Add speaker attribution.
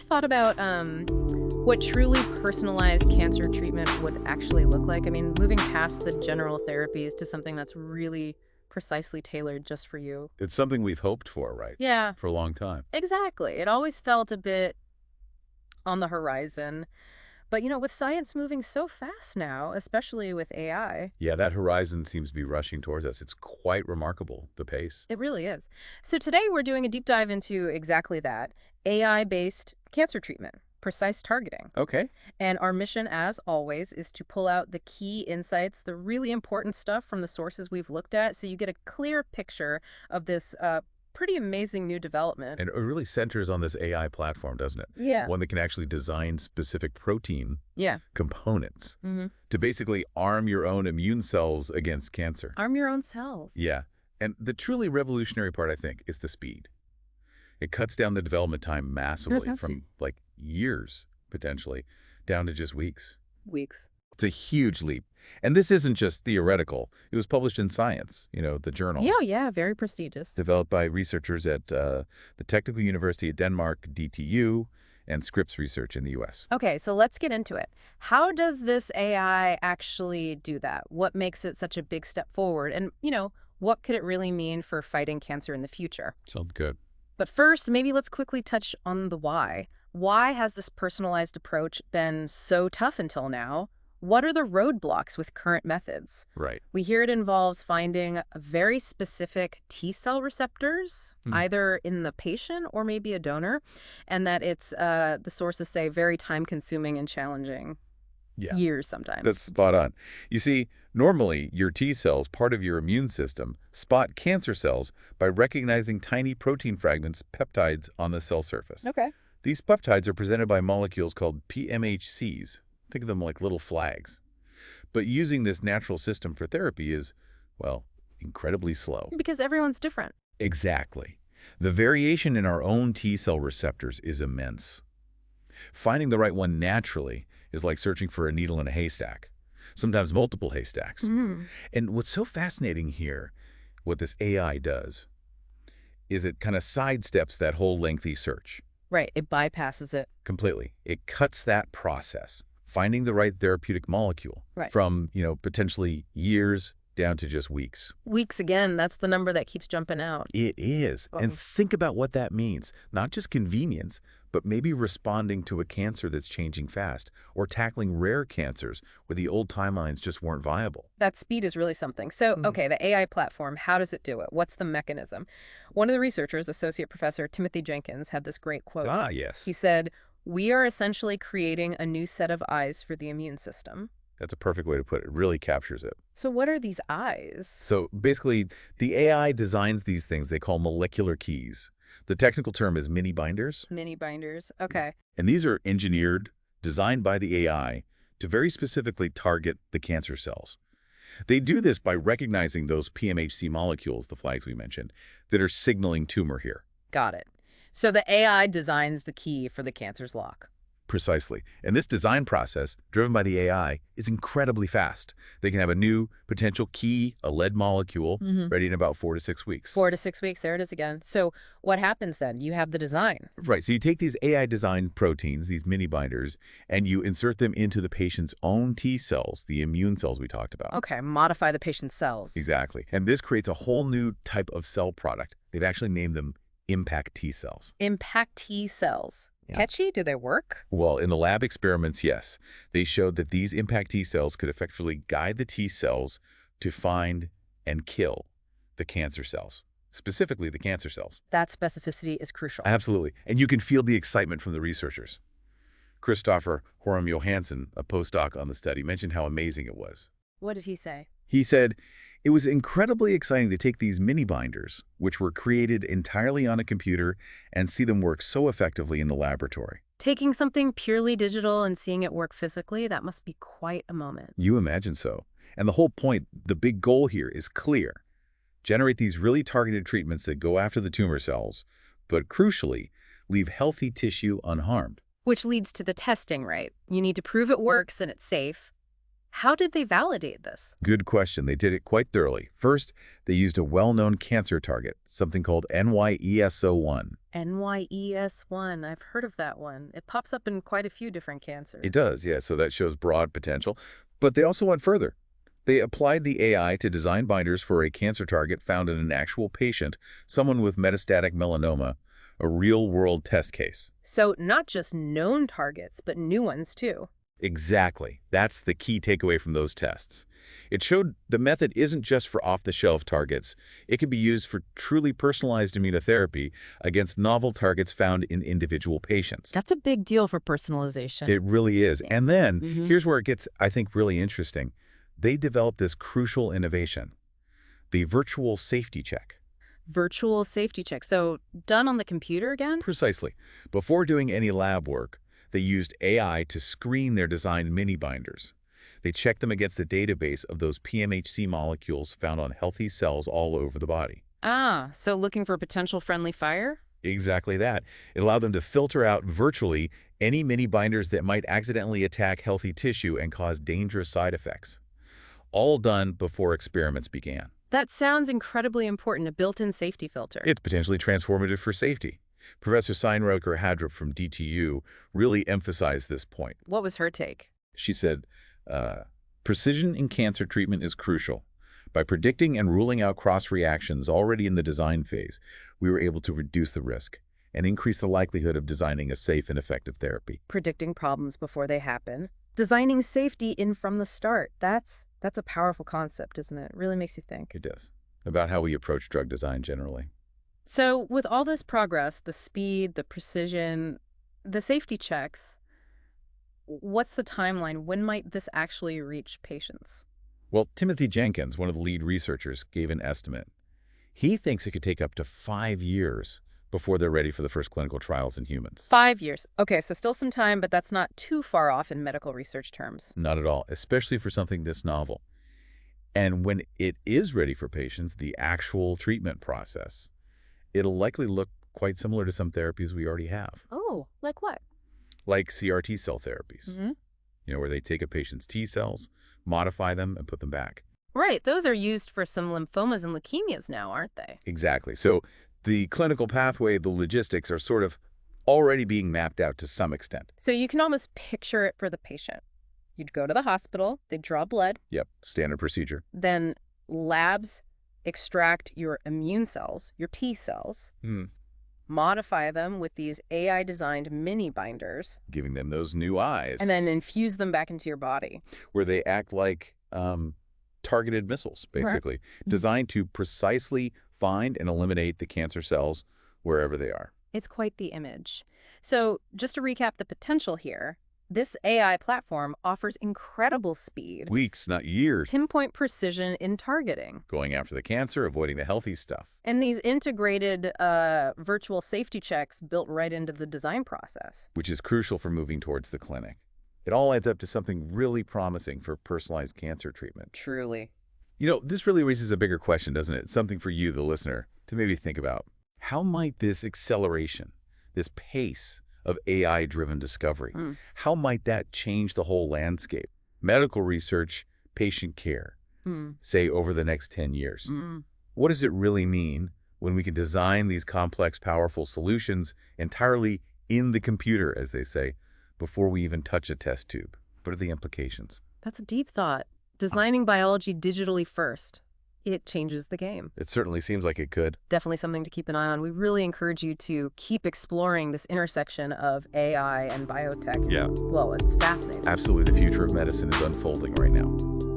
Speaker 1: thought about what truly personalized cancer treatment would actually look like? I mean, moving past the general therapies to something that's really precisely tailored just for you.
Speaker 2: It's something we've hoped for, right?
Speaker 1: Yeah,
Speaker 2: For a long time.
Speaker 1: exactly. It always felt a bit on the horizon. But, with science moving so fast now, especially with AI,
Speaker 2: Yeah, that horizon seems to be rushing towards us. It's quite remarkable, the pace.
Speaker 1: it really is. So today we're doing a deep dive into exactly that, AI-based cancer treatment, precise targeting.
Speaker 2: Okay.
Speaker 1: And our mission, as always, is to pull out the key insights, the really important stuff from the sources we've looked at, so you get a clear picture of this pretty amazing new development.
Speaker 2: And it really centers on this AI platform, doesn't it?
Speaker 1: Yeah.
Speaker 2: One that can actually design specific protein
Speaker 1: Yeah.
Speaker 2: components
Speaker 1: Mm-hmm.
Speaker 2: to basically arm your own immune cells against cancer.
Speaker 1: Arm your own cells.
Speaker 2: Yeah. And the truly revolutionary part, I think, is the speed. It cuts down the development time massively from like years, potentially, down to just weeks.
Speaker 1: Weeks.
Speaker 2: It's a huge leap. And this isn't just theoretical. It was published in Science, the journal.
Speaker 1: Yeah, very prestigious.
Speaker 2: Developed by researchers at the Technical University of Denmark, DTU, and Scripps Research in the U.S.
Speaker 1: Okay, so let's get into it. How does this AI actually do that? What makes it such a big step forward? And, what could it really mean for fighting cancer in the future?
Speaker 2: Sounds good.
Speaker 1: But first, maybe let's quickly touch on the why. Why has this personalized approach been so tough until now? What are the roadblocks with current methods?
Speaker 2: Right.
Speaker 1: We hear it involves finding very specific T-cell receptors, either in the patient or maybe a donor, and that it's, the sources say, very time-consuming and challenging.
Speaker 2: Yeah.
Speaker 1: Years sometimes.
Speaker 2: That's spot on. You see, normally your T cells, part of your immune system, spot cancer cells by recognizing tiny protein fragments, peptides, on the cell surface.
Speaker 1: Okay.
Speaker 2: These peptides are presented by molecules called PMHCs. Think of them like little flags. But using this natural system for therapy is, well, incredibly slow.
Speaker 1: Because everyone's different.
Speaker 2: Exactly. The variation in our own T cell receptors is immense. Finding the right one naturally is like searching for a needle in a haystack, sometimes multiple haystacks. And what's so fascinating here, what this AI does, is it kind of sidesteps that whole lengthy search.
Speaker 1: Right, it bypasses it.
Speaker 2: Completely. It cuts that process, finding the right therapeutic molecule from, potentially years down to just weeks.
Speaker 1: Weeks again, that's the number that keeps jumping out.
Speaker 2: It is. And think about what that means. Not just convenience, but maybe responding to a cancer that's changing fast or tackling rare cancers where the old timelines just weren't viable.
Speaker 1: That speed is really something. So, okay, the AI platform, how does it do it? What's the mechanism? One of the researchers, Associate Professor Timothy Jenkins, had this great quote.
Speaker 2: Ah, yes.
Speaker 1: He said, "We are essentially creating a new set of eyes for the immune system."
Speaker 2: That's a perfect way to put it. It really captures it.
Speaker 1: So what are these eyes?
Speaker 2: So basically, the AI designs these things they call molecular keys. The technical term is minibinders.
Speaker 1: Minibinders. Okay.
Speaker 2: And these are engineered, designed by the AI to very specifically target the cancer cells. They do this by recognizing those PMHC molecules, the flags we mentioned, that are signaling tumor here.
Speaker 1: Got it. So the AI designs the key for the cancer's lock.
Speaker 2: Precisely. And this design process, driven by the AI, is incredibly fast. They can have a new potential key, a lead molecule, ready in about 4 to 6 weeks.
Speaker 1: 4 to 6 weeks. There it is again. So what happens then? You have the design.
Speaker 2: Right. So you take these AI-designed proteins, these minibinders, and you insert them into the patient's own T cells, the immune cells we talked about.
Speaker 1: Okay. Modify the patient's cells.
Speaker 2: Exactly. And this creates a whole new type of cell product. They've actually named them impact T cells.
Speaker 1: Impact T cells.
Speaker 2: Yeah.
Speaker 1: Catchy? Do they work?
Speaker 2: Well, in the lab experiments, yes. They showed that these impact T cells could effectively guide the T cells to find and kill the cancer cells, specifically the cancer cells.
Speaker 1: That specificity is crucial.
Speaker 2: Absolutely. And you can feel the excitement from the researchers. Christopher Horam Johansson, a postdoc on the study, mentioned how amazing it was.
Speaker 1: What did he say?
Speaker 2: He said, "It was incredibly exciting to take these minibinders, which were created entirely on a computer, and see them work so effectively in the laboratory."
Speaker 1: Taking something purely digital and seeing it work physically, that must be quite a moment.
Speaker 2: You imagine so. And the whole point, the big goal here is clear. Generate these really targeted treatments that go after the tumor cells, but crucially, leave healthy tissue unharmed.
Speaker 1: Which leads to the testing, right? You need to prove it works and it's safe. How did they validate this?
Speaker 2: Good question. They did it quite thoroughly. First, they used a well-known cancer target, something called NY-ESO1.
Speaker 1: NY-ES1. I've heard of that one. It pops up in quite a few different cancers.
Speaker 2: It does, yeah, so that shows broad potential. But they also went further. They applied the AI to design binders for a cancer target found in an actual patient, someone with metastatic melanoma, a real-world test case.
Speaker 1: So not just known targets, but new ones too.
Speaker 2: Exactly. That's the key takeaway from those tests. It showed the method isn't just for off-the-shelf targets. It can be used for truly personalized immunotherapy against novel targets found in individual patients.
Speaker 1: That's a big deal for personalization.
Speaker 2: It really is. And then, here's where it gets, I think, really interesting. They developed this crucial innovation, the virtual safety check.
Speaker 1: Virtual safety check. So done on the computer again?
Speaker 2: Precisely. Before doing any lab work, they used AI to screen their designed mini-binders. They checked them against the database of those PMHC molecules found on healthy cells all over the body.
Speaker 1: Ah, so looking for potential friendly fire?
Speaker 2: Exactly that. It allowed them to filter out virtually any mini-binders that might accidentally attack healthy tissue and cause dangerous side effects. All done before experiments began.
Speaker 1: That sounds incredibly important, a built-in safety filter.
Speaker 2: It's potentially transformative for safety. Professor Seinroker-Hadrup from DTU really emphasized this point.
Speaker 1: What was her take?
Speaker 2: She said, precision in cancer treatment is crucial. By predicting and ruling out cross-reactions already in the design phase, we were able to reduce the risk and increase the likelihood of designing a safe and effective therapy.
Speaker 1: Predicting problems before they happen. Designing safety in from the start. That's a powerful concept, isn't it? It really makes you think.
Speaker 2: It does. About how we approach drug design generally.
Speaker 1: So with all this progress, the speed, the precision, the safety checks, what's the timeline? When might this actually reach patients?
Speaker 2: Well, Timothy Jenkins, one of the lead researchers, gave an estimate. He thinks it could take up to 5 years before they're ready for the first clinical trials in humans.
Speaker 1: 5 years. Okay, so still some time, but that's not too far off in medical research terms.
Speaker 2: Not at all, especially for something this novel. And when it is ready for patients, the actual treatment process, it'll likely look quite similar to some therapies we already have.
Speaker 1: Oh, like what?
Speaker 2: Like CRT cell therapies, where they take a patient's T cells, modify them, and put them back.
Speaker 1: Right, those are used for some lymphomas and leukemias now, aren't they?
Speaker 2: Exactly. So the clinical pathway, the logistics are sort of already being mapped out to some extent.
Speaker 1: So you can almost picture it for the patient. You'd go to the hospital, they'd draw blood.
Speaker 2: Yep, standard procedure.
Speaker 1: Then labs extract your immune cells, your T cells, modify them with these AI-designed mini-binders.
Speaker 2: Giving them those new eyes.
Speaker 1: And then infuse them back into your body.
Speaker 2: Where they act like targeted missiles, basically, designed to precisely find and eliminate the cancer cells wherever they are.
Speaker 1: It's quite the image. So just to recap the potential here, this AI platform offers incredible speed.
Speaker 2: Weeks, not years.
Speaker 1: Pinpoint precision in targeting.
Speaker 2: Going after the cancer, avoiding the healthy stuff.
Speaker 1: And these integrated virtual safety checks built right into the design process.
Speaker 2: Which is crucial for moving towards the clinic. It all adds up to something really promising for personalized cancer treatment.
Speaker 1: Truly.
Speaker 2: This really raises a bigger question, doesn't it? Something for you, the listener, to maybe think about. How might this acceleration, this pace of AI-driven discovery, how might that change the whole landscape? Medical research, patient care, say over the next 10 years. What does it really mean when we can design these complex, powerful solutions entirely in the computer, as they say, before we even touch a test tube? What are the implications?
Speaker 1: That's a deep thought. Designing biology digitally first. It changes the game.
Speaker 2: It certainly seems like it could.
Speaker 1: Definitely something to keep an eye on. We really encourage you to keep exploring this intersection of AI and biotech.
Speaker 2: Yeah.
Speaker 1: Well, it's fascinating.
Speaker 2: Absolutely. The future of medicine is unfolding right now.